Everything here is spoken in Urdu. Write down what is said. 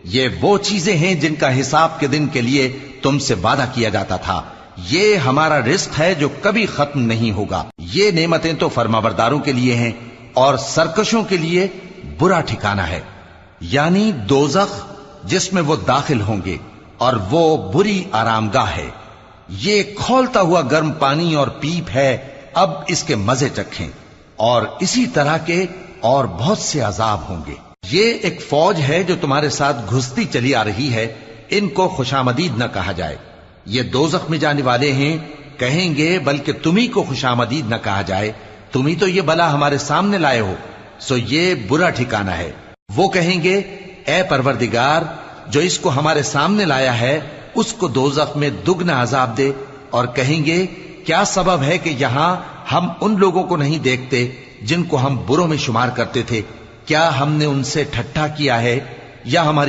یہ وہ چیزیں ہیں جن کا حساب کے دن کے لیے تم سے وعدہ کیا جاتا تھا. یہ ہمارا رزق ہے جو کبھی ختم نہیں ہوگا. یہ نعمتیں تو فرمانبرداروں کے لیے ہیں اور سرکشوں کے لیے برا ٹھکانہ ہے، یعنی دوزخ جس میں وہ داخل ہوں گے، اور وہ بری آرامگاہ ہے. یہ کھولتا ہوا گرم پانی اور پیپ ہے، اب اس کے مزے چکھیں. اور اسی طرح کے اور بہت سے عذاب ہوں گے. یہ ایک فوج ہے جو تمہارے ساتھ گھستی چلی آ رہی ہے، ان کو خوشامدید نہ کہا جائے. یہ دوزخ میں جانے والے ہیں، کہیں گے بلکہ تمہیں کو خوشامدید نہ کہا جائے، تمہیں تو یہ بلا ہمارے سامنے لائے ہو، سو یہ برا ٹھکانہ ہے. وہ کہیں گے اے پروردگار جو اس کو ہمارے سامنے لایا ہے اس کو دوزخ میں دگنا عذاب دے. اور کہیں گے کیا سبب ہے کہ یہاں ہم ان لوگوں کو نہیں دیکھتے جن کو ہم بروں میں شمار کرتے تھے؟ کیا ہم نے ان سے ٹھٹھا کیا ہے یا ہماری